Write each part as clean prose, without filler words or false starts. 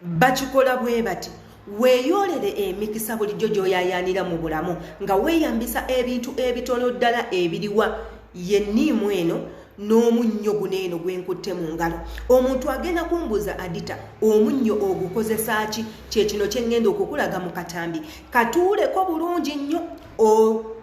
bakikola bwe bati weeyolere emikisa bulijjo gy'oyaayaanira mu bulamu nga weeyambisa ebintu ebitono ddala ebiriwa yenniimu eno n'omunnyo guno eno gwenkutte mu ngalo. Omuntu agenda kumbuuza adita omunnyo ogukozesa ki? Kyekino kyengenda okukulaga mu katambi. Katuuleko bulungi nnyo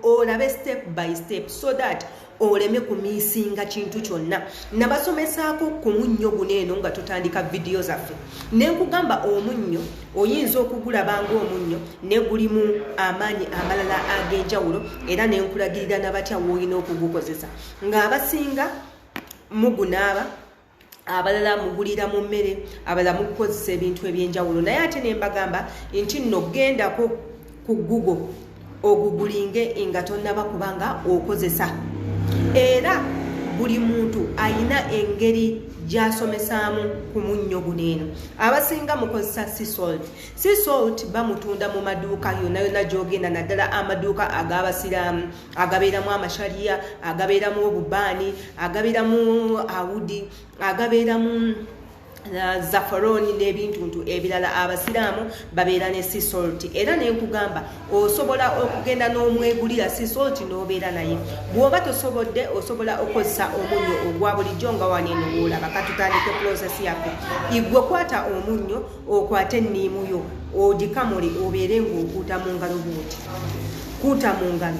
olabe step by step so that oleme kumisinga kintu kyonna. Nabasomesaako ku munnyo guno eno nga tutandika vidiyo zaffe. Ne nkugamba omunnyo oyinza okugulaba ng'omunnyo ne gulimu amaanyi amalala ag'enjawulo era ne nkulagirira nabatya w'olina okugukozesa. Ng'abasinga mugunaaba, abalala mugulira mu mmere, abalala mukukozesa ebintu eby'enjawulo. Naye ate ne mbagamba nti nno gendako ku Google ogugulinge nga tonnaba kubanga okozesa. Era buli muntu ayina engeri gy'asomesaamu ku munnyo guno eno. Abasinga mukozesa sea salt. Sea salt bamutunda mu maduuka yonna yonna gy'ogenda, naddala amaduuka ag'abasiraamu agabeeramu amashaliya, agabeeramu obubaani, agabeeramu awudi, agabeeramu zafaroni n'ebintuntu ebirala. Abasiraamu babeera ne sea salt. Era ne nkugamba osobola okugenda n'omwegulira sea salt n'obeera naye. Bw'oba tosobodde osobola okukozesa omunnyo ogwa bulijjo nga waneeno w'olaba. Katutandike process yaffe. Igwe kwata omunnyo okwate enniimu yo ogikamule obeere ng'okuuta mu ngalo bw'oti. Kuuta mu ngalo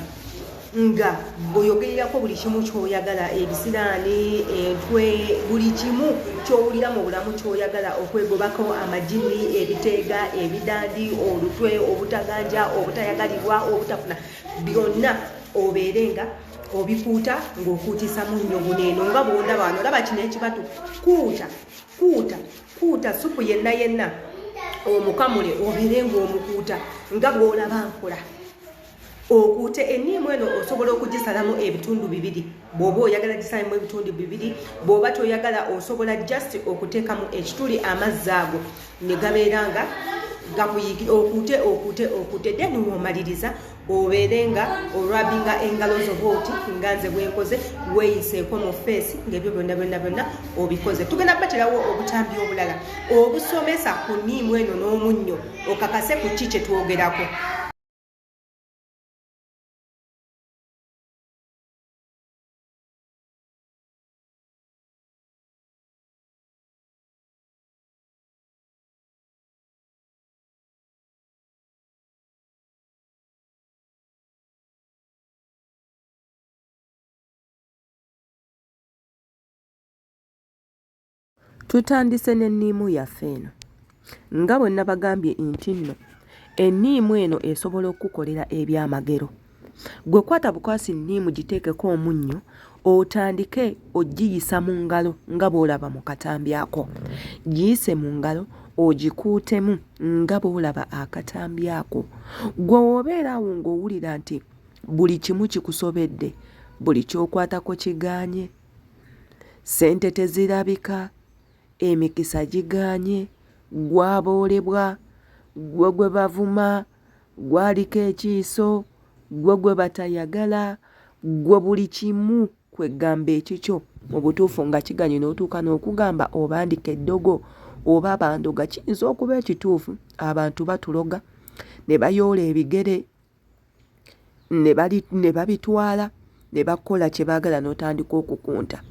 nga boyogererako buli kimu ky'oyagala, ebisiraani, entwe, buli kimu ky'owulira mu bulamu ky'oyagala okwegobako, amajini, ebiteega, ebidandi, olutwe, obutaganja, obutayagalibwa, obutafuna, byonna obeere nga obikuuta ng'okuutisa munnyo guno eno. Nga bw'ondaba wano, olaba kino ekibatu, kuuta supu yenna omukamule obeere ng'omukuuta nga bw'olaba nkola. Okuute enniimu eno osobola okugisalamu ebitundu bibiri. Bw'oba oyagala gisalamu ebitundu bibiri, bw'oba toyagala osobola just okuteekamu ekituli amazzi ago ne gabeera nga gakuyigi. Okuute then w'omaliriza obeere nga olwabinga engalo zo bw'oti nga nze bwenkoze weeyiseeko mu feesi ng'ebyo byonna obikoze. Tugenda baterawo obutambi obulala obusomesa ku nniimu eno n'omunnyo okakase ku ki kye twogerako. Tutandise n'enniimu yaffe eno. Nga bwe nabagambye nti nno enniimu eno esobola okukolera ebyamagero. Gwe kwata bukwasi nniimu giteekeko omunnyo otandike ogiyisa mu ngalo nga bw'olaba mu katambi ako. Giyise mu ngalo ogikuutemu nga bw'olaba akatambi ako. Gwe w'obeera awo ng'owulira nti buli kimu kikusobedde, buli ky'okwatako kigaanye, ssente tezirabika, emikisa gigaanye, gwaboolebwa, gwe bavuma, gwaliko ekiiso, gwe batayagala, gwe buli kimu kwegamba ekikyo mu butuufu nga kiganye n'otuuka n'okugamba obandika eddogo oba bandoga. Kiyinza okuba ekituufu abantu batuloga ne bayoola ebigere ne babitwala ne bakola kye baagala n'otandika okukunta.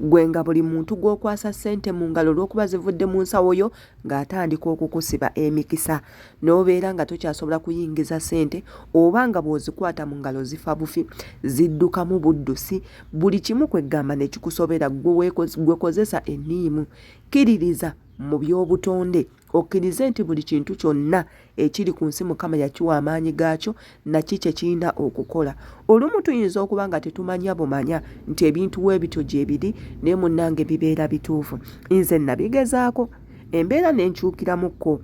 Gwe nga buli muntu gw'okwasa ssente mu ngalo olw'okuba zivudde mu nsawo yo ng'atandika okukusiba emikisa n'obeera nga tokyasobola kuyingiza ssente, oba nga bw'ozikwata mu ngalo zifa bufi, ziddukamu buddusi. Buli kimu kwegamba ne kikusobera gwe kozesa enniimu. Kiririza mu by'obutonde okkirize nti buli kintu kyonna ekiri ku nsi Mukama yakiwa amaanyi gaakyo naki kye kirina okukola. Olumu tuyinza okuba nga tetumanya bumanya nti ebintu weebityo gye biri naye munnange bibeera bituufu. Nze nabigezaako embeera n'enkyukiramukko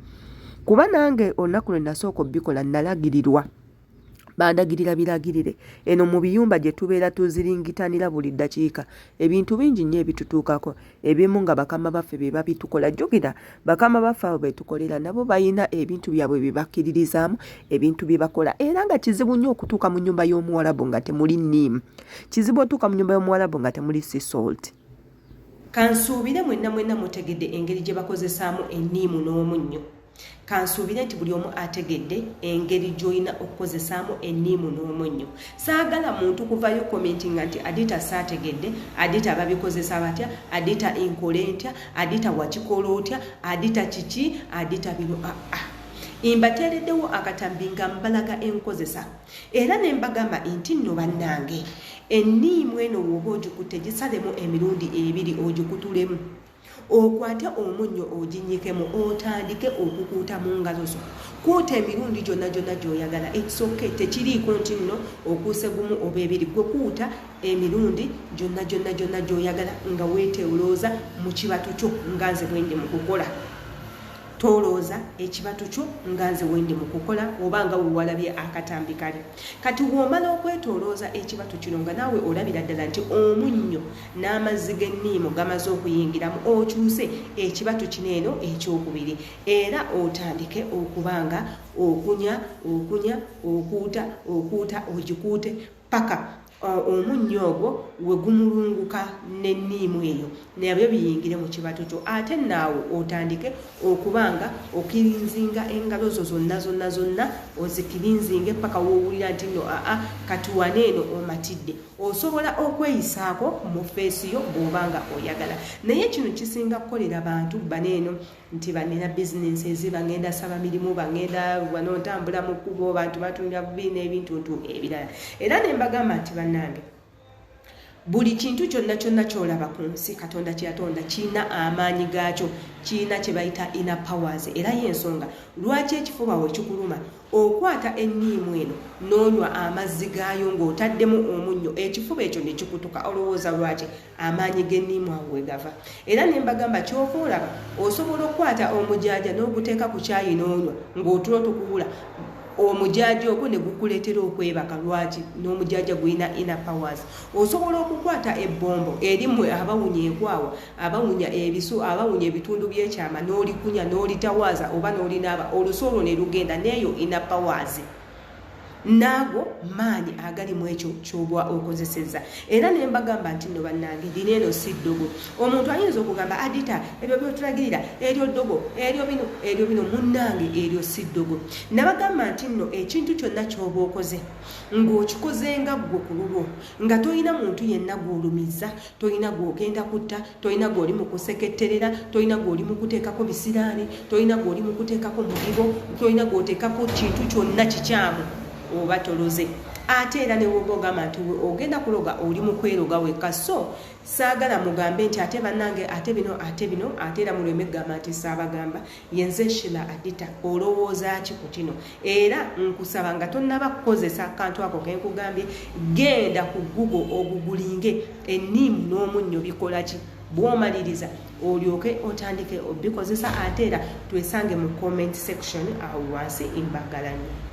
kuba nange olunaku lwe nasooka obbikola nalagirirwa. Bandagirira biragirire. Eno mu biyumba gye tubeera tuziringitanira buli ddakiika ebintu bingi nnyo ebitutuukako. Ebimu nga bakama baffe be babitukola. Jjukira bakama baffe abo betukolera nabo bayina ebintu byabwe bye bakkiririzaamu, ebintu bye bakola. Era nga kizibu nnyo okutuuka mu nnyumba y'Omuwarabu nga temuli nniimu. Kizibu otuuka mu nnyumba y'Omuwarabu nga temuli sea salt. kansuubire mwenna mutegedde engeri gye bakozesaamu enniimu n'omunnyo. Kansuubire nti buli omu ategedde engeri gy'olina okukozesaamu enniimu n'omunnyo. Saagala muntu kuvayo commentinga nti Adita saategedde, Adita babikozesa batya, Adita enkole ntya, Adita wakikola otya, Adita kiki, Adita bino imbateereddewo akatambi nga mbalaga enkozesa. Era ne mbagamba nti nno bannange enniimu eno woba ogikutte gisalemu emirundi 2 ogikutulemu. Okwate omunnyo oginyikemu otandike okukuuta mu ngalo zo. Kuuta emirundi gyonna gy'oyagala. It's okay, tekiriiko nti nno okuuse gumu oba 2. Gwe kuuta emirundi gyonna gy'oyagala nga weeteolooza mu kibatu kyo nga nze bwe ndi mu kukola. Tolooza ekibatu kyo nga nze bwe ndi mu kukola oba nga we walabye akatambi kale. Kati bw'omala okwetolooza ekibatu kino nga naawe olabira ddala nti omunnyo n'amazzi g'enniimu gamaze okuyingiramu, okyuse ekibatu kino eno ekyokubiri. Era otandike okubanga okunya, okuuta, ogikuute paka omunnyo ogwo we gumulunguka n'enniimu eyo nabyo biyingire mu kibatu kyo. Ate naawe otandike okubanga okirinzinga engalo zo zonna ozikirinzinge paka woowulira nti nno kati wane eno omatidde. Osobola okweyisaako mu feesi yo bw'obanga oyagala. Naye kino kisinga kukolera bantu baneeno nti banena bizinensi ezi bagenda saba mirimu, bagenda wano ntambula mu kkubo, bantu batunda bubi n'ebintuntu ebirala. Era ne mbagamba nti bannange buli kintu kyonna ky'olaba ku nsi Katonda kye yatonda kirina amaanyi gaakyo, kirina kye bayita inner powers. Era y'ensonga lwaki ekifuba we kikuluma okwata enniimu eno n'onywa amazzi gaayo ng'otaddemu omunnyo, ekifuba ekyo ne kikutuka. Olowooza lwaki? Amaanyi g'enniimu awo we gava. Era ne mbagamba ky'ova olaba osobola okukwata omujaaja n'oguteeka ku kyayi n'onywa ng'otulo tukubula, omujaaja ogwo ne gukuleetera okwebaka. Lwaki? N'omujaaja gulina inner powers. Osobola okukwata ebbombo erimwe abawunya enkwawa, abawunya ebisu, abawunya ebitundu by'ekyama n'olikunya n'olitawaaza oba n'olinaaba, olusolwo ne lugenda, n'eyo inner powers. Naago maanyi agali mu ekyo ky'oba okozesezza. Era ne mbagamba nti nno bannange lino eno si ddogo. Omuntu ayinza okugamba Adita ebyo by'otulagirira eryo ddogo, eryo bino munnange eryo si ddogo. Nabagamba nti nno ekintu kyonna ky'oba okoze ng'okikozenga ggwe ku lulwo, nga tolina muntu yenna gw'olumiza, tolina gw'ogenda kutta, tolina gw'oli mu kuseketterera, tolina gw'oli mu kuteekako bisiraani, tolina gw'oli mu kuteekako mugigo, tolina gw'oteekako kintu kyonna kikyamu oba toloze. Ate era ne woba ogamba nti ogenda kuloga oli mu kweroga wekka. So saagala mugambe nti ate bannange ate bino ate era muleme gamba nti saabagamba. Yenze Sheila Adita olowooza ki ku kino? Era nkusaba nga tonnaba kukozesa akantu ako ke nkugambye, genda ku Google ogugulinge enniimu n'omunnyo bikola ki. Bw'omaliriza olyoke otandike obikozesa. Ate era twesange mu comment section awo wansi imbagala nnyo.